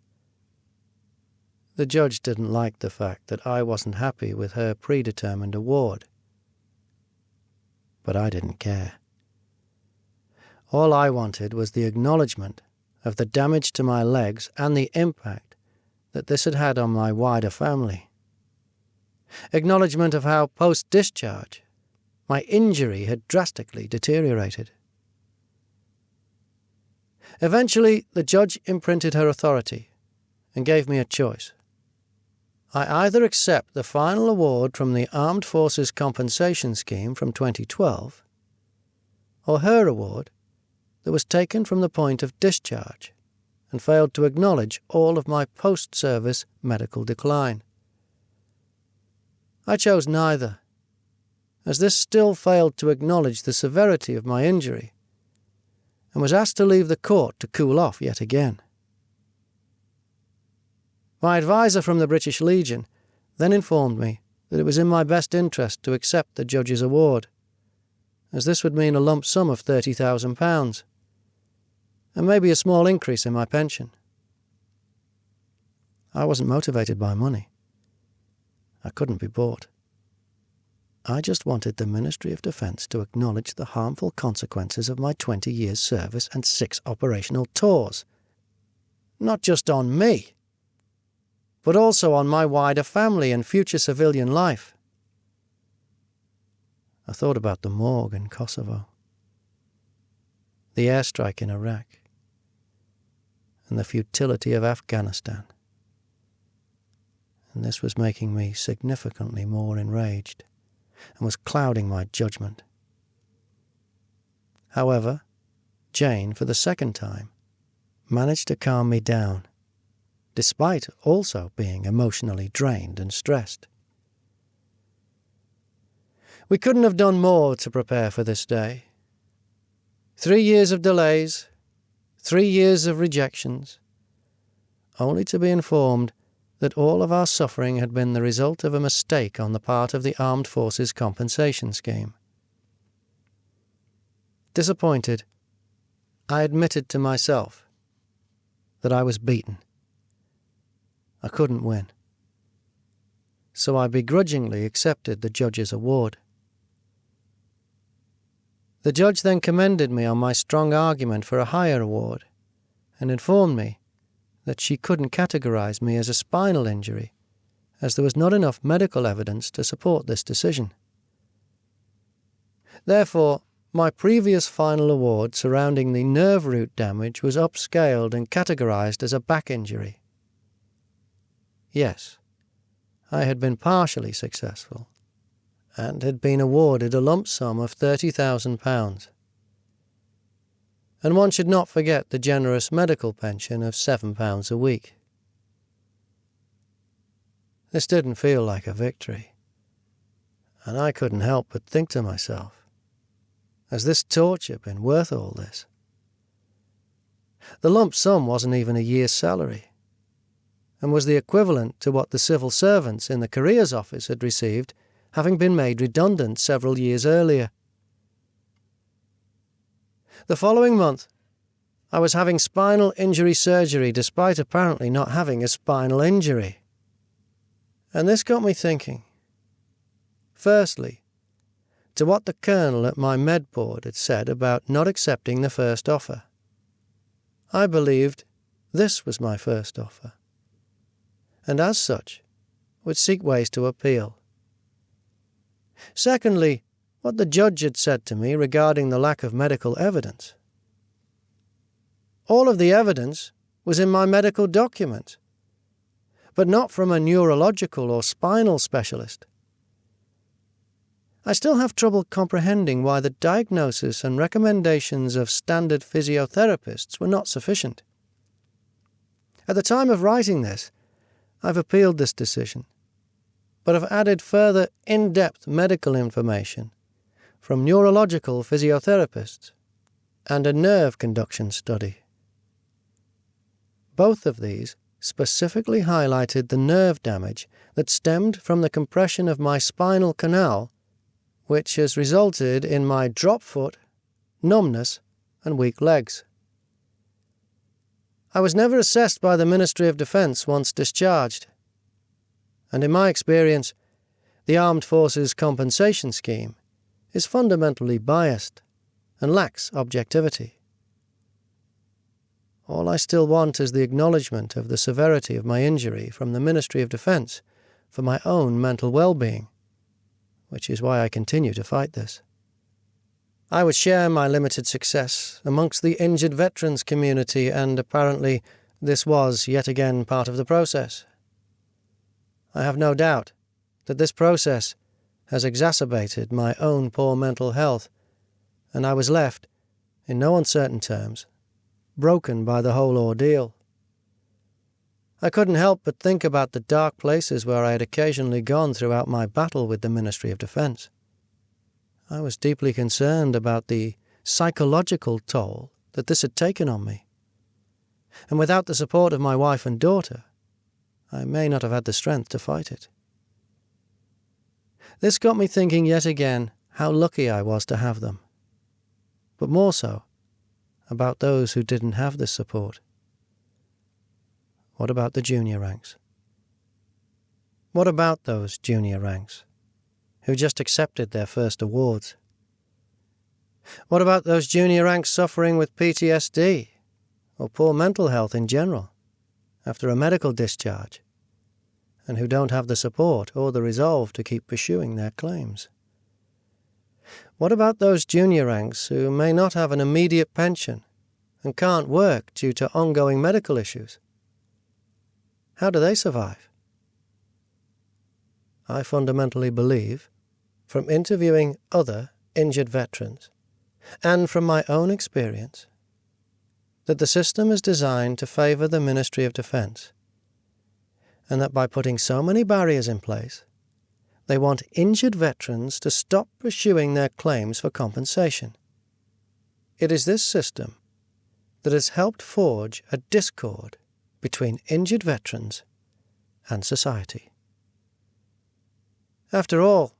The judge didn't like the fact that I wasn't happy with her predetermined award. But I didn't care. All I wanted was the acknowledgement of the damage to my legs and the impact that this had had on my wider family. Acknowledgement of how post-discharge my injury had drastically deteriorated. Eventually, the judge imprinted her authority and gave me a choice. I either accept the final award from the Armed Forces Compensation Scheme from 2012, or her award that was taken from the point of discharge and failed to acknowledge all of my post-service medical decline. I chose neither, as this still failed to acknowledge the severity of my injury, and was asked to leave the court to cool off yet again. My adviser from the British Legion then informed me that it was in my best interest to accept the judge's award, as this would mean a lump sum of £30,000, and maybe a small increase in my pension. I wasn't motivated by money. I couldn't be bought. I just wanted the Ministry of Defence to acknowledge the harmful consequences of my 20 years' service and 6 operational tours. Not just on me, but also on my wider family and future civilian life. I thought about the morgue in Kosovo, the airstrike in Iraq, and the futility of Afghanistan. And this was making me significantly more enraged, and was clouding my judgment. However, Jane, for the second time, managed to calm me down, despite also being emotionally drained and stressed. We couldn't have done more to prepare for this day. 3 years of delays, 3 years of rejections, only to be informed that all of our suffering had been the result of a mistake on the part of the Armed Forces Compensation Scheme. Disappointed, I admitted to myself that I was beaten. I couldn't win. So I begrudgingly accepted the judge's award. The judge then commended me on my strong argument for a higher award, and informed me that she couldn't categorize me as a spinal injury, as there was not enough medical evidence to support this decision. Therefore, my previous final award surrounding the nerve root damage was upscaled and categorized as a back injury. Yes, I had been partially successful, and had been awarded a lump sum of £30,000. And one should not forget the generous medical pension of £7 a week. This didn't feel like a victory, and I couldn't help but think to myself, has this torture been worth all this? The lump sum wasn't even a year's salary, and was the equivalent to what the civil servants in the Careers Office had received, having been made redundant several years earlier. The following month, I was having spinal injury surgery despite apparently not having a spinal injury. And this got me thinking. Firstly, to what the colonel at my med board had said about not accepting the first offer. I believed this was my first offer, and as such, would seek ways to appeal. Secondly, what the judge had said to me regarding the lack of medical evidence. All of the evidence was in my medical document, but not from a neurological or spinal specialist. I still have trouble comprehending why the diagnosis and recommendations of standard physiotherapists were not sufficient. At the time of writing this, I've appealed this decision, but have added further in-depth medical information from neurological physiotherapists and a nerve conduction study. Both of these specifically highlighted the nerve damage that stemmed from the compression of my spinal canal, which has resulted in my drop foot, numbness, and weak legs. I was never assessed by the Ministry of Defence once discharged, and in my experience, the Armed Forces Compensation Scheme is fundamentally biased and lacks objectivity. All I still want is the acknowledgement of the severity of my injury from the Ministry of Defence for my own mental well-being, which is why I continue to fight this. I would share my limited success amongst the injured veterans community, and apparently this was yet again part of the process. I have no doubt that this process has exacerbated my own poor mental health, and I was left, in no uncertain terms, broken by the whole ordeal. I couldn't help but think about the dark places where I had occasionally gone throughout my battle with the Ministry of Defence. I was deeply concerned about the psychological toll that this had taken on me. And without the support of my wife and daughter, I may not have had the strength to fight it. This got me thinking yet again how lucky I was to have them, but more so about those who didn't have this support. What about the junior ranks? What about those junior ranks who just accepted their first awards? What about those junior ranks suffering with PTSD or poor mental health in general after a medical discharge, and who don't have the support or the resolve to keep pursuing their claims? What about those junior ranks who may not have an immediate pension and can't work due to ongoing medical issues? How do they survive? I fundamentally believe, from interviewing other injured veterans and from my own experience, that the system is designed to favour the Ministry of Defence, and that by putting so many barriers in place, they want injured veterans to stop pursuing their claims for compensation. It is this system that has helped forge a discord between injured veterans and society. After all,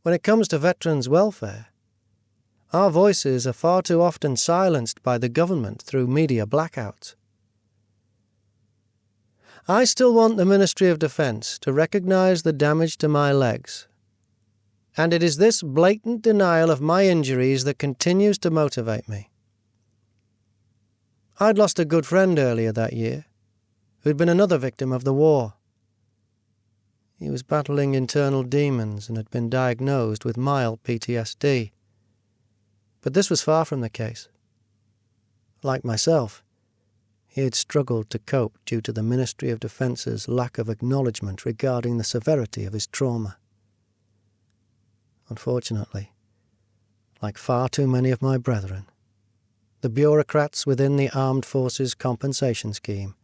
when it comes to veterans' welfare, our voices are far too often silenced by the government through media blackouts. I still want the Ministry of Defence to recognise the damage to my legs, and it is this blatant denial of my injuries that continues to motivate me. I'd lost a good friend earlier that year, who'd been another victim of the war. He was battling internal demons and had been diagnosed with mild PTSD. But this was far from the case. Like myself, he had struggled to cope due to the Ministry of Defence's lack of acknowledgement regarding the severity of his trauma. Unfortunately, like far too many of my brethren, the bureaucrats within the Armed Forces Compensation Scheme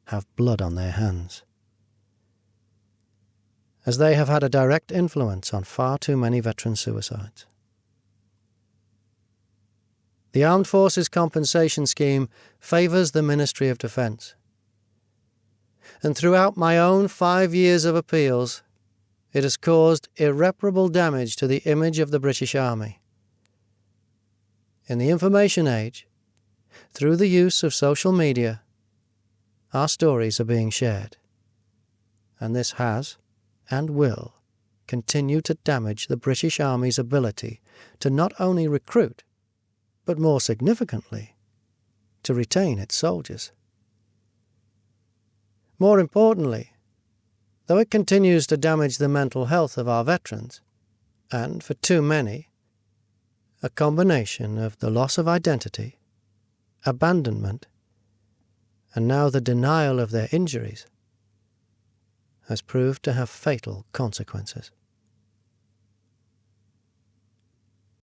have blood on their hands, as they have had a direct influence on far too many veteran suicides. The Armed Forces Compensation Scheme favours the Ministry of Defence. And throughout my own 5 years of appeals, it has caused irreparable damage to the image of the British Army. In the information age, through the use of social media, our stories are being shared. And this has, and will, continue to damage the British Army's ability to not only recruit, but more significantly, to retain its soldiers. More importantly, though it continues to damage the mental health of our veterans, and for too many, a combination of the loss of identity, abandonment, and now the denial of their injuries, has proved to have fatal consequences.